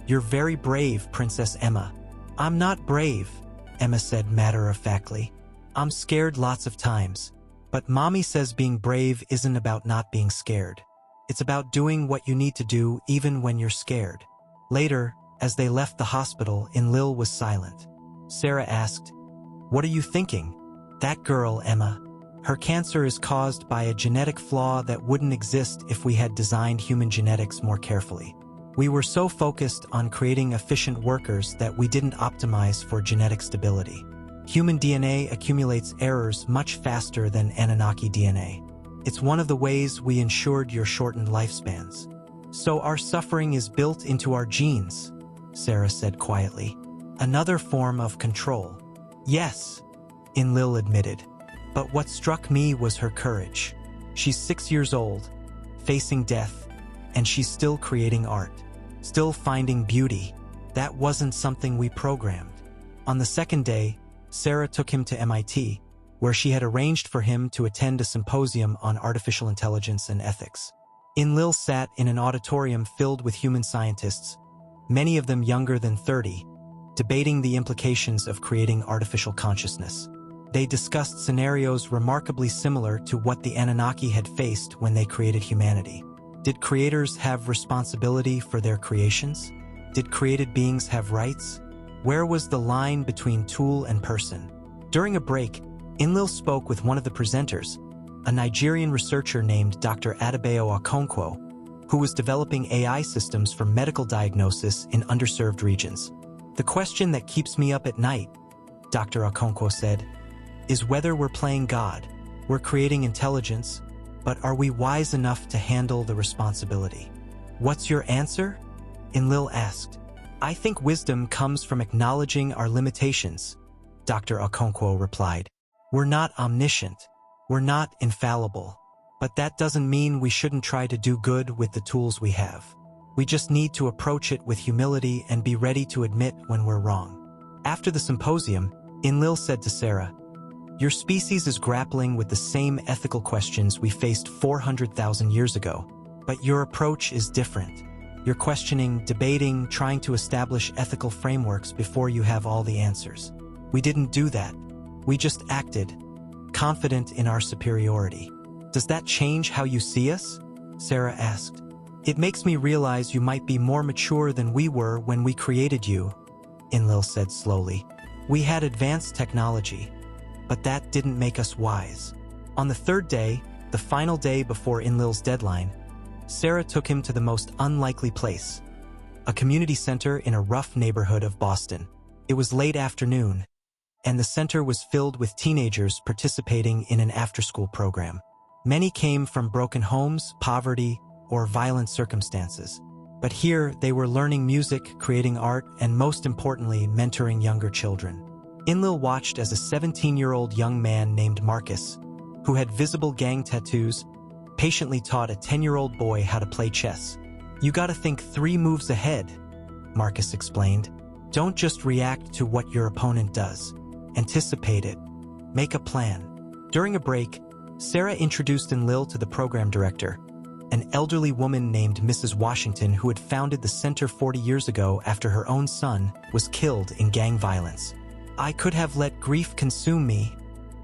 "You're very brave, Princess Emma." "I'm not brave," Emma said matter-of-factly. "I'm scared lots of times. But Mommy says being brave isn't about not being scared. It's about doing what you need to do even when you're scared." Later, as they left the hospital, Enlil was silent. Sarah asked, "What are you thinking?" "That girl, Emma. Her cancer is caused by a genetic flaw that wouldn't exist if we had designed human genetics more carefully. We were so focused on creating efficient workers that we didn't optimize for genetic stability. Human DNA accumulates errors much faster than Anunnaki DNA. It's one of the ways we ensured your shortened lifespans. So our suffering is built into our genes," Sarah said quietly. "Another form of control." "Yes," Enlil admitted. But what struck me was her courage. She's 6 years old, facing death, and she's still creating art, still finding beauty. That wasn't something we programmed. On the second day, Sarah took him to MIT, where she had arranged for him to attend a symposium on artificial intelligence and ethics. Enlil sat in an auditorium filled with human scientists, many of them younger than 30, debating the implications of creating artificial consciousness. They discussed scenarios remarkably similar to what the Anunnaki had faced when they created humanity. Did creators have responsibility for their creations? Did created beings have rights? Where was the line between tool and person? During a break, Enlil spoke with one of the presenters, a Nigerian researcher named Dr. Adebayo Okonkwo, who was developing AI systems for medical diagnosis in underserved regions. "The question that keeps me up at night," Dr. Okonkwo said, "is whether we're playing God. We're creating intelligence, but are we wise enough to handle the responsibility?" "What's your answer?" Enlil asked. "I think wisdom comes from acknowledging our limitations," Dr. Okonkwo replied. "We're not omniscient. We're not infallible. But that doesn't mean we shouldn't try to do good with the tools we have. We just need to approach it with humility and be ready to admit when we're wrong." After the symposium, Enlil said to Sarah, Your species is grappling with the same ethical questions we faced 400,000 years ago, but your approach is different. You're questioning, debating, trying to establish ethical frameworks before you have all the answers. We didn't do that. We just acted, confident in our superiority. Does that change how you see us? Sarah asked. It makes me realize you might be more mature than we were when we created you, Enlil said slowly. We had advanced technology, but that didn't make us wise. On the third day, the final day before Enlil's deadline, Sarah took him to the most unlikely place, a community center in a rough neighborhood of Boston. It was late afternoon, and the center was filled with teenagers participating in an after-school program. Many came from broken homes, poverty, or violent circumstances. But here, they were learning music, creating art, and most importantly, mentoring younger children. Enlil watched as a 17-year-old young man named Marcus, who had visible gang tattoos, patiently taught a 10-year-old boy how to play chess. You gotta think 3 moves ahead, Marcus explained. Don't just react to what your opponent does. Anticipate it. Make a plan. During a break, Sarah introduced Enlil to the program director, an elderly woman named Mrs. Washington who had founded the center 40 years ago after her own son was killed in gang violence. I could have let grief consume me,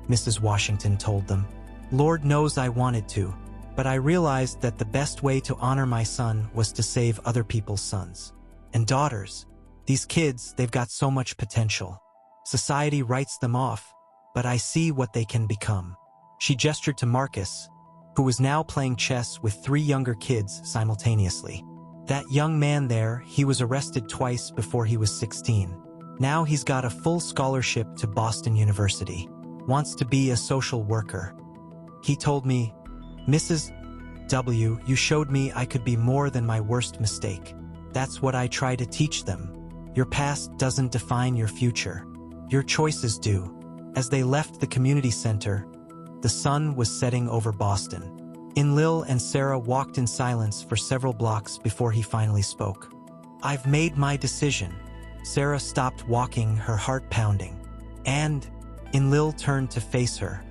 Mrs. Washington told them. Lord knows I wanted to, but I realized that the best way to honor my son was to save other people's sons and daughters. These kids, they've got so much potential. Society writes them off, but I see what they can become. She gestured to Marcus, who was now playing chess with 3 younger kids simultaneously. That young man there, he was arrested twice before he was 16. Now he's got a full scholarship to Boston University. Wants to be a social worker. He told me, Mrs. W., you showed me I could be more than my worst mistake. That's what I try to teach them. Your past doesn't define your future. Your choices do. As they left the community center, the sun was setting over Boston. Enlil and Sarah walked in silence for several blocks before he finally spoke. I've made my decision. Sarah stopped walking, her heart pounding. And Enlil turned to face her.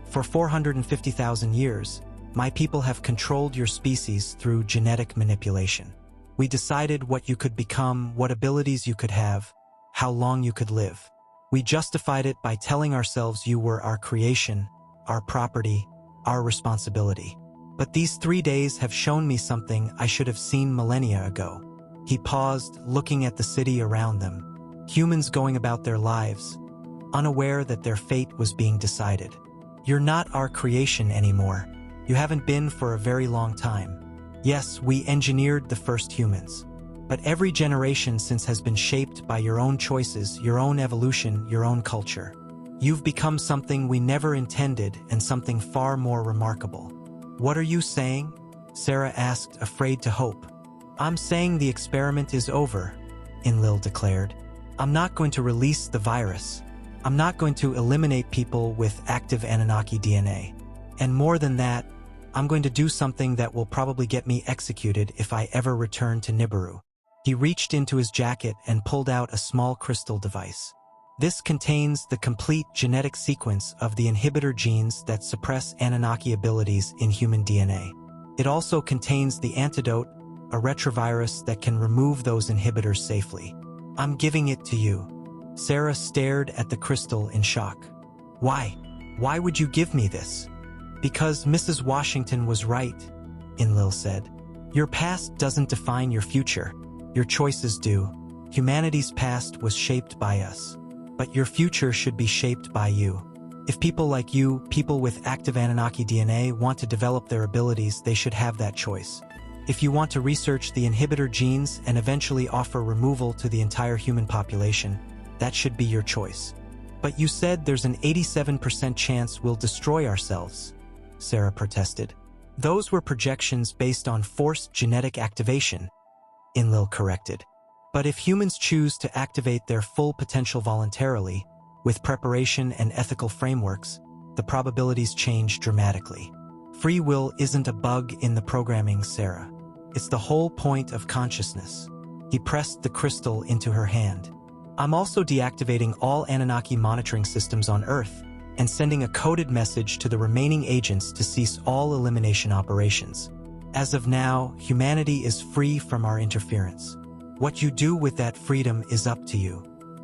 For 450,000 years, my people have controlled your species through genetic manipulation. We decided what you could become, what abilities you could have, how long you could live. We justified it by telling ourselves you were our creation, our property, our responsibility. But these 3 days have shown me something I should have seen millennia ago. He paused, looking at the city around them. Humans going about their lives, unaware that their fate was being decided. You're not our creation anymore. You haven't been for a very long time. Yes, we engineered the first humans. But every generation since has been shaped by your own choices, your own evolution, your own culture. You've become something we never intended and something far more remarkable. What are you saying? Sarah asked, afraid to hope. I'm saying the experiment is over, Enlil declared. I'm not going to release the virus. I'm not going to eliminate people with active Anunnaki DNA. And more than that, I'm going to do something that will probably get me executed if I ever return to Nibiru. He reached into his jacket and pulled out a small crystal device. This contains the complete genetic sequence of the inhibitor genes that suppress Anunnaki abilities in human DNA. It also contains the antidote, a retrovirus that can remove those inhibitors safely. I'm giving it to you. Sarah stared at the crystal in shock. Why? Why would you give me this? Because Mrs. Washington was right, Enlil said. Your past doesn't define your future. Your choices do. Humanity's past was shaped by us. But your future should be shaped by you. If people like you, people with active Anunnaki DNA, want to develop their abilities, they should have that choice. If you want to research the inhibitor genes and eventually offer removal to the entire human population, that should be your choice. But you said there's an 87% chance we'll destroy ourselves, Sarah protested. Those were projections based on forced genetic activation, Enlil corrected. But if humans choose to activate their full potential voluntarily, with preparation and ethical frameworks, the probabilities change dramatically. Free will isn't a bug in the programming, Sarah. It's the whole point of consciousness. He pressed the crystal into her hand. I'm also deactivating all Anunnaki monitoring systems on Earth, and sending a coded message to the remaining agents to cease all elimination operations. As of now, humanity is free from our interference. What you do with that freedom is up to you.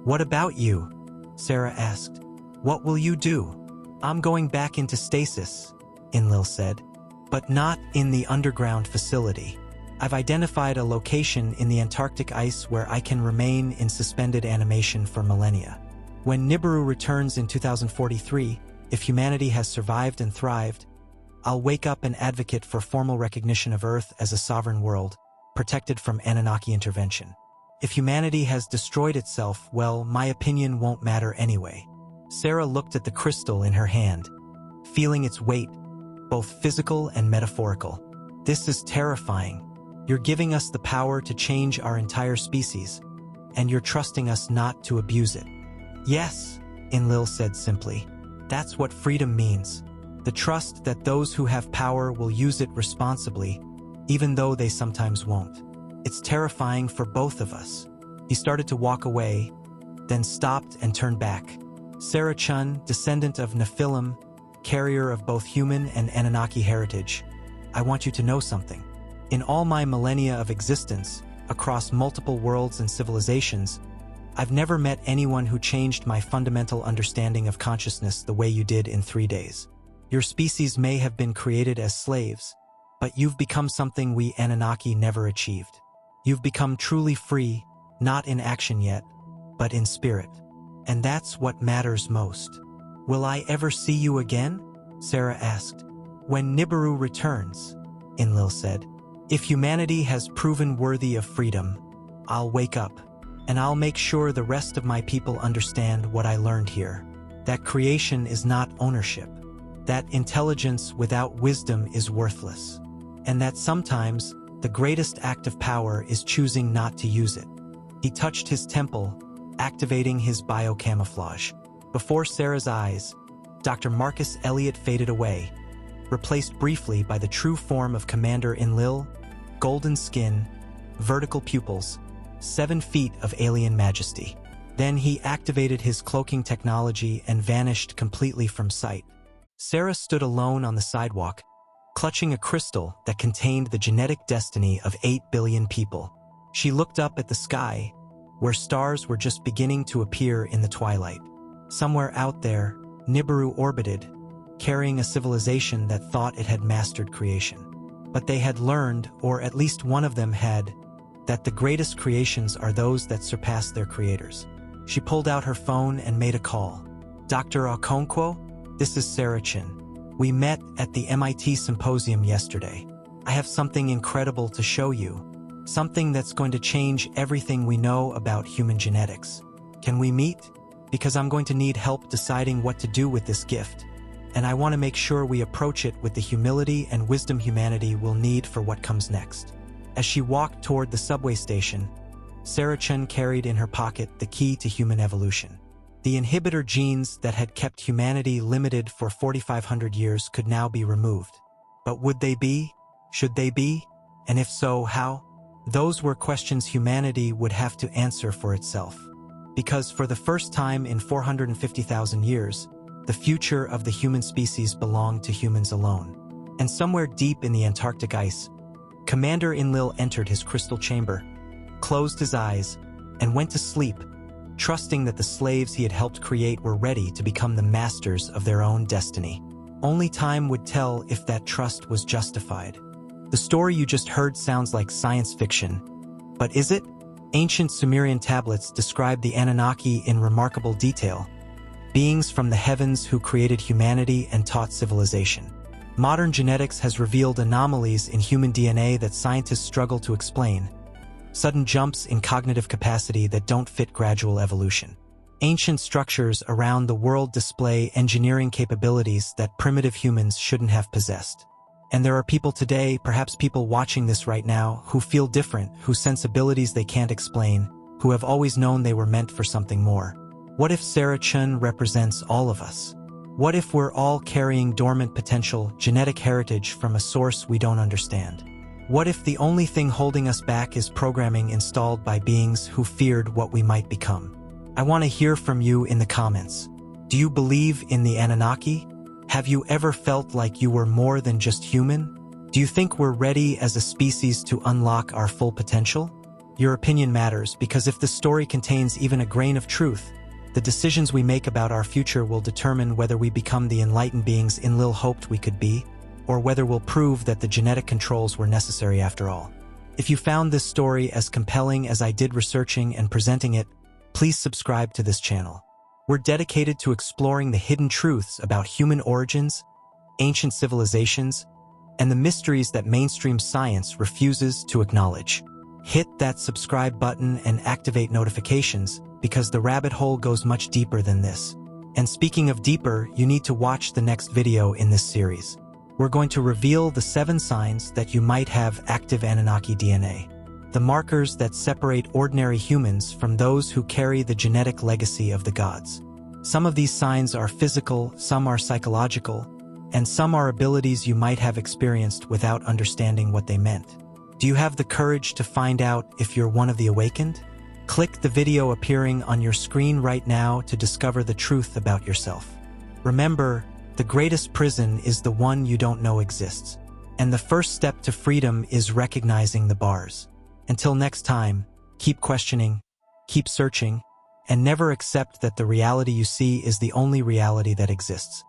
What about you? Sarah asked. What will you do? I'm going back into stasis, Enlil said, but not in the underground facility. I've identified a location in the Antarctic ice where I can remain in suspended animation for millennia. When Nibiru returns in 2043, if humanity has survived and thrived, I'll wake up and advocate for formal recognition of Earth as a sovereign world, protected from Anunnaki intervention. If humanity has destroyed itself, well, my opinion won't matter anyway. Sarah looked at the crystal in her hand, feeling its weight, both physical and metaphorical. This is terrifying. You're giving us the power to change our entire species, and you're trusting us not to abuse it. Yes, Enlil said simply. That's what freedom means. The trust that those who have power will use it responsibly, even though they sometimes won't. It's terrifying for both of us. He started to walk away, then stopped and turned back. Sarah Chun, descendant of Nephilim, carrier of both human and Anunnaki heritage, I want you to know something. In all my millennia of existence, across multiple worlds and civilizations, I've never met anyone who changed my fundamental understanding of consciousness the way you did in 3 days. Your species may have been created as slaves, but you've become something we Anunnaki never achieved. You've become truly free, not in action yet, but in spirit. And that's what matters most. Will I ever see you again? Sarah asked. When Nibiru returns, Enlil said. If humanity has proven worthy of freedom, I'll wake up, and I'll make sure the rest of my people understand what I learned here. That creation is not ownership. That intelligence without wisdom is worthless. And that sometimes, the greatest act of power is choosing not to use it. He touched his temple, activating his biocamouflage. Before Sarah's eyes, Dr. Marcus Elliott faded away, replaced briefly by the true form of Commander Enlil, golden skin, vertical pupils, 7 feet of alien majesty. Then he activated his cloaking technology and vanished completely from sight. Sarah stood alone on the sidewalk, clutching a crystal that contained the genetic destiny of 8 billion people. She looked up at the sky, where stars were just beginning to appear in the twilight. Somewhere out there, Nibiru orbited, carrying a civilization that thought it had mastered creation. But they had learned, or at least one of them had, that the greatest creations are those that surpass their creators. She pulled out her phone and made a call. Dr. Okonkwo, this is Sarah Chin. We met at the MIT symposium yesterday. I have something incredible to show you. Something that's going to change everything we know about human genetics. Can we meet? Because I'm going to need help deciding what to do with this gift. And I want to make sure we approach it with the humility and wisdom humanity will need for what comes next. As she walked toward the subway station, Sarah Chen carried in her pocket the key to human evolution. The inhibitor genes that had kept humanity limited for 4,500 years could now be removed. But would they be? Should they be? And if so, how? Those were questions humanity would have to answer for itself. Because for the first time in 450,000 years, the future of the human species belonged to humans alone. And somewhere deep in the Antarctic ice, Commander Enlil entered his crystal chamber, closed his eyes, and went to sleep, trusting that the slaves he had helped create were ready to become the masters of their own destiny. Only time would tell if that trust was justified. The story you just heard sounds like science fiction, but is it? Ancient Sumerian tablets describe the Anunnaki in remarkable detail, beings from the heavens who created humanity and taught civilization. Modern genetics has revealed anomalies in human DNA that scientists struggle to explain, sudden jumps in cognitive capacity that don't fit gradual evolution. Ancient structures around the world display engineering capabilities that primitive humans shouldn't have possessed. And there are people today, perhaps people watching this right now, who feel different, whose sensibilities they can't explain, who have always known they were meant for something more. What if Sarah Chun represents all of us? What if we're all carrying dormant potential, genetic heritage from a source we don't understand? What if the only thing holding us back is programming installed by beings who feared what we might become? I want to hear from you in the comments. Do you believe in the Anunnaki? Have you ever felt like you were more than just human? Do you think we're ready as a species to unlock our full potential? Your opinion matters because if the story contains even a grain of truth, the decisions we make about our future will determine whether we become the enlightened beings Enlil hoped we could be, or whether we'll prove that the genetic controls were necessary after all. If you found this story as compelling as I did researching and presenting it, please subscribe to this channel. We're dedicated to exploring the hidden truths about human origins, ancient civilizations, and the mysteries that mainstream science refuses to acknowledge. Hit that subscribe button and activate notifications because the rabbit hole goes much deeper than this. And speaking of deeper, you need to watch the next video in this series. We're going to reveal the 7 signs that you might have active Anunnaki DNA, the markers that separate ordinary humans from those who carry the genetic legacy of the gods. Some of these signs are physical, some are psychological, and some are abilities you might have experienced without understanding what they meant. Do you have the courage to find out if you're one of the awakened? Click the video appearing on your screen right now to discover the truth about yourself. Remember, the greatest prison is the one you don't know exists, and the first step to freedom is recognizing the bars. Until next time, keep questioning, keep searching, and never accept that the reality you see is the only reality that exists.